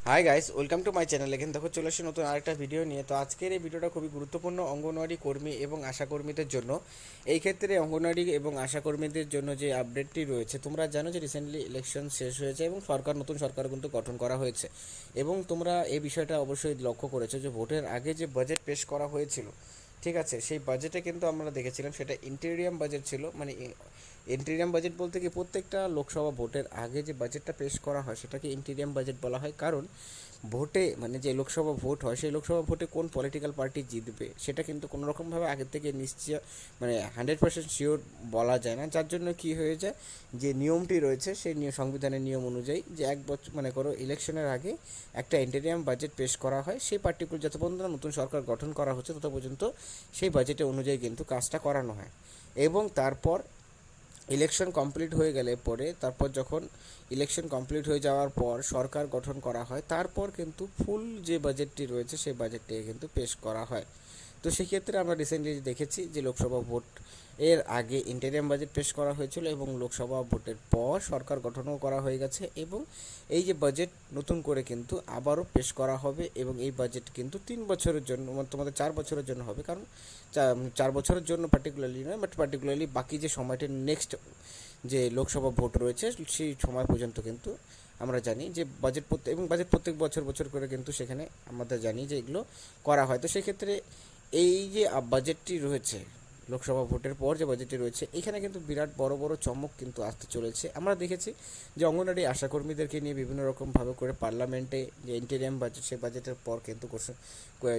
Hi guys, welcome to my channel. এখানে দেখো চলে আসছে নতুন আরেকটা ভিডিও নিয়ে। তো আজকের এই ভিডিওটা খুবই গুরুত্বপূর্ণ অঙ্গনওয়াড়ি কর্মী এবং আশাকর্মীদের জন্য। এই ক্ষেত্রে অঙ্গনওয়াড়ি এবং আশাকর্মীদের জন্য যে আপডেটটি রয়েছে, তোমরা জানো যে রিসেন্টলি ইলেকশন শেষ হয়েছে এবং নতুন সরকার কিন্তু গঠন করা হয়েছে। এবং তোমরা এই বিষয়টা অবশ্যই লক্ষ্য করেছো যে ভোটের আগে যে বাজেট পেশ করা হয়েছিল, ঠিক আছে, সেই বাজেটে কিন্তু আমরা দেখেছিলাম সেটা ইন্টেরিয়াম বাজেট ছিল। মানে ইন্টেরিয়াম বাজেট বলতে কি, প্রত্যেকটা লোকসভা ভোটের আগে যে বাজেটটা পেশ করা হয় সেটাকে ইন্টেরিয়াম বাজেট বলা হয়। কারণ ভোটে, মানে যে লোকসভা ভোট হয়, সেই লোকসভা ভোটে কোন পলিটিক্যাল পার্টি জিতবে সেটা কিন্তু কোনো রকমভাবে আগের থেকে নিশ্চয়, মানে 100% শিওর বলা যায় না। যার জন্য কি হয়ে যায়, যে নিয়মটি রয়েছে সেই সংবিধানের নিয়ম অনুযায়ী যে এক বছর, মানে করো ইলেকশনের আগে একটা ইন্টেরিয়াম বাজেট পেশ করা হয়। সেই পার্টিকুলার যত পর্যন্ত না নতুন সরকার গঠন করা হচ্ছে তত পর্যন্ত সেই বাজেটে অনুযায়ী কিন্তু কাজটা করানো হয়। এবং তারপর ইলেকশন কমপ্লিট হয়ে গেলে পরে, তারপর যখন ইলেকশন কমপ্লিট হয়ে যাওয়ার পর সরকার গঠন করা হয়, তারপর কিন্তু ফুল যে বাজেটটি রয়েছে সেই বাজেটটি কিন্তু পেশ করা হয়। তো সেক্ষেত্রে আমরা রিসেন্টলি দেখেছি যে লোকসভা ভোট এর আগে ইন্টেরিয়াম বাজেট পেশ করা হয়েছিল এবং লোকসভা ভোটের পর সরকার গঠনও করা হয়ে গেছে। এবং এই যে বাজেট নতুন করে কিন্তু আবারও পেশ করা হবে এবং এই বাজেট কিন্তু 3 বছরের জন্য, মানে তোমাদের 4 বছরের জন্য হবে। কারণ 4 বছরের জন্য পার্টিকুলারলি নয়, বাট পার্টিকুলারলি বাকি যে সময়টা নেক্সট যে লোকসভা ভোট রয়েছে সেই সময় পর্যন্ত কিন্তু আমরা জানি যে বাজেট প্রত্যেক বছর বছর করে কিন্তু সেখানে আমাদের জানি যে এগুলো করা হয়। তো সেক্ষেত্রে এই যে বাজেটটি রয়েছে, লোকসভা ভোটের পর যে বাজেটটি রয়েছে, এখানে কিন্তু বিরাট বড় বড় চমক কিন্তু আসতে চলেছে। আমরা দেখেছি যে অঙ্গনওয়াড়ি আশাকর্মীদেরকে নিয়ে বিভিন্ন রকমভাবে করে পার্লামেন্টে যে ইন্টেরিয়াম বাজেট, সেই বাজেটের পর কিন্তু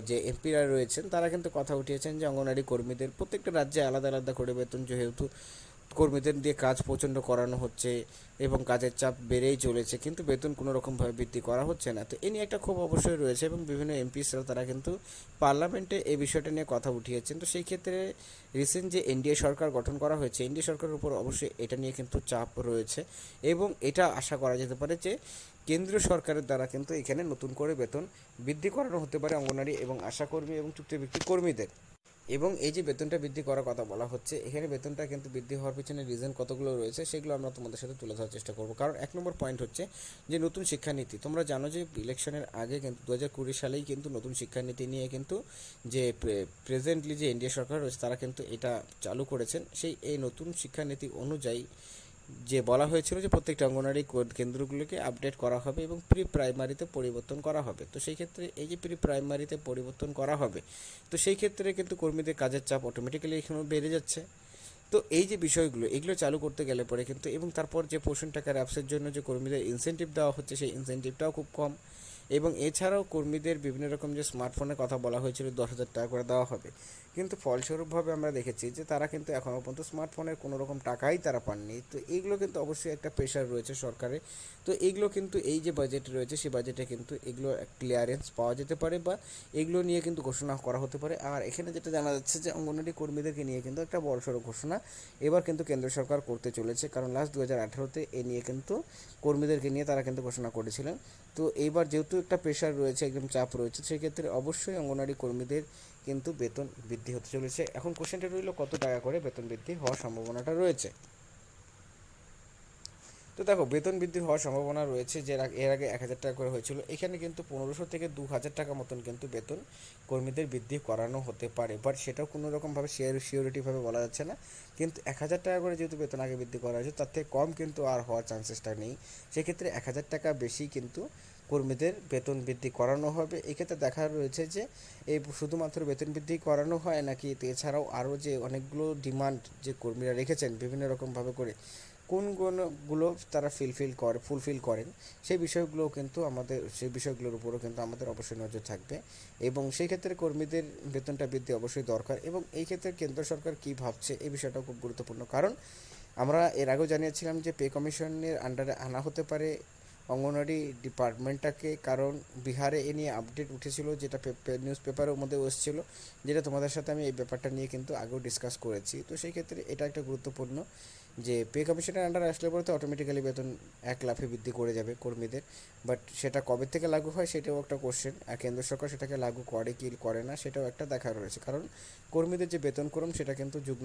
যে এমপিরা রয়েছেন তারা কিন্তু কথা উঠিয়েছেন যে অঙ্গনওয়াড়ি কর্মীদের প্রত্যেকটা রাজ্যে আলাদা আলাদা করে বেতন, যেহেতু কর্মীদের দিয়ে কাজ প্রচণ্ড করানো হচ্ছে এবং কাজের চাপ বেড়েই চলেছে, কিন্তু বেতন কোনো রকমভাবে বৃদ্ধি করা হচ্ছে না। তো এ নিয়ে একটা ক্ষোভ অবশ্যই রয়েছে এবং বিভিন্ন এমপিসরা তারা কিন্তু পার্লামেন্টে এই বিষয়টা নিয়ে কথা উঠিয়েছেন। তো সেই ক্ষেত্রে রিসেন্ট যে এনডিএ সরকার গঠন করা হয়েছে, এনডিএ সরকারের উপর অবশ্যই এটা নিয়ে কিন্তু চাপ রয়েছে এবং এটা আশা করা যেতে পারে যে কেন্দ্রীয় সরকারের দ্বারা কিন্তু এখানে নতুন করে বেতন বৃদ্ধি করানো হতে পারে অঙ্গনারী এবং আশাকর্মী এবং চুক্তিভিত্তিক কর্মীদের। এবং এই যে বেতনটা বৃদ্ধি করার কথা বলা হচ্ছে, এখানে বেতনটা কিন্তু বৃদ্ধি হওয়ার পিছনে রিজন কতগুলো রয়েছে সেগুলো আমরা তোমাদের সাথে তুলে ধরার চেষ্টা করবো। কারণ 1 নম্বর পয়েন্ট হচ্ছে যে নতুন শিক্ষানীতি। তোমরা জানো যে ইলেকশনের আগে কিন্তু 2020 সালেই কিন্তু নতুন শিক্ষানীতি নিয়ে কিন্তু যে প্রেজেন্টলি যে এনডিএ সরকার রয়েছে তারা কিন্তু এটা চালু করেছেন। এই নতুন শিক্ষানীতি অনুযায়ী যে বলা হয়েছিল যে প্রত্যেকটা অঙ্গনওয়াড়ি কেন্দ্রগুলোকে আপডেট করা হবে এবং প্রি প্রাইমারিতে পরিবর্তন করা হবে। তো সেই ক্ষেত্রে এই যে প্রি প্রাইমারিতে পরিবর্তন করা হবে, তো সেই ক্ষেত্রে কিন্তু কর্মীদের কাজের চাপ অটোমেটিক্যালি এখানেও বেড়ে যাচ্ছে। তো এই যে বিষয়গুলো, এগুলো চালু করতে গেলে পরে কিন্তু, এবং তারপর যে পোষণ টাকার অ্যাপসের জন্য যে কর্মীদের ইনসেন্টিভ দেওয়া হচ্ছে সেই ইনসেন্টিভটাও খুব কম। এবং এছাড়াও কর্মীদের বিভিন্ন রকম যে স্মার্টফোনের কথা বলা হয়েছিল 10,000 টাকা করে দেওয়া হবে, কিন্তু ফলস্বরূপভাবে আমরা দেখেছি যে তারা কিন্তু এখনও পর্যন্ত স্মার্টফোনের কোনো রকম টাকাই তারা পাননি। তো এইগুলো কিন্তু অবশ্যই একটা প্রেশার রয়েছে সরকারে। তো এইগুলো কিন্তু এই যে বাজেট রয়েছে সেই বাজেটে কিন্তু এগুলো ক্লিয়ারেন্স পাওয়া যেতে পারে বা এগুলো নিয়ে কিন্তু ঘোষণা করা হতে পারে। আর এখানে যেটা জানা যাচ্ছে যে অঙ্গনওয়াড়ি কর্মীদেরকে নিয়ে কিন্তু একটা বড়সড় ঘোষণা এবার কিন্তু কেন্দ্র সরকার করতে চলেছে। কারণ লাস্ট 2018-তে এ নিয়ে কিন্তু কর্মীদেরকে নিয়ে তারা কিন্তু ঘোষণা করেছিলেন। তো এইবার যেহেতু একটা প্রেশার রয়েছে, একদম চাপ রয়েছে, সেক্ষেত্রে অবশ্যই অঙ্গনওয়াড়ি কর্মীদের কিন্তু বেতন বৃদ্ধি হতে চলেছে। এখন কোশ্চেনটা রইল কত টাকা করে বেতন বৃদ্ধি হওয়ার সম্ভাবনাটা রয়েছে। তো দেখো, বেতন বৃদ্ধি হওয়ার সম্ভাবনা রয়েছে যে এর আগে 1,000 টাকা করে হয়েছিল, এখানে কিন্তু 1500 থেকে 2,000 টাকা মতন কিন্তু বেতন কর্মীদের বৃদ্ধি করানো হতে পারে। বাট সেটাও কোনো রকমভাবে শিওরিটিভাবে বলা যাচ্ছে না। কিন্তু 1,000 টাকা করে যেহেতু বেতন আগে বৃদ্ধি করা হয়েছে, তার থেকে কম কিন্তু আর হওয়ার চান্সেসটা নেই। সেক্ষেত্রে 1,000 টাকা বেশি কিন্তু কর্মীদের বেতন বৃদ্ধি করানো হবে। এক্ষেত্রে দেখা রয়েছে যে এই শুধুমাত্র বেতন বৃদ্ধি করানো হয় নাকি এছাড়াও আরও যে অনেকগুলো ডিমান্ড যে কর্মীরা রেখেছেন বিভিন্ন রকমভাবে করে, কোনগুলো তারা ফুলফিল করেন, সেই বিষয়গুলোর উপরও কিন্তু আমাদের অবশ্যই নজর থাকবে। এবং সেই ক্ষেত্রে কর্মীদের বেতনটা বৃদ্ধি অবশ্যই দরকার। এবং এই ক্ষেত্রে কেন্দ্র সরকার কী ভাবছে এই বিষয়টাও খুব গুরুত্বপূর্ণ। কারণ আমরা এর আগেও জানিয়েছিলাম যে পে কমিশনের আন্ডারে আনা হতে পারে অঙ্গনওয়াড়ি ডিপার্টমেন্টটাকে। কারণ বিহারে এ নিয়ে আপডেট উঠেছিল, যেটা নিউজ পেপারের মধ্যে এসেছিলো, যেটা তোমাদের সাথে আমি এই ব্যাপারটা নিয়ে কিন্তু আগেও ডিসকাস করেছি। তো সেই ক্ষেত্রে এটা একটা গুরুত্বপূর্ণ যে পে কমিশনের আন্ডারে আসলে পরে তো অটোমেটিক্যালি বেতন 1 লাফে বৃদ্ধি করে যাবে কর্মীদের। বাট সেটা কবে থেকে লাগু হয় সেটাও একটা কোশ্চেন। আর কেন্দ্র সরকার সেটাকে লাগু করে কি করে না সেটাও একটা দেখা রয়েছে। কারণ কর্মীদের যে বেতন ক্রম সেটা কিন্তু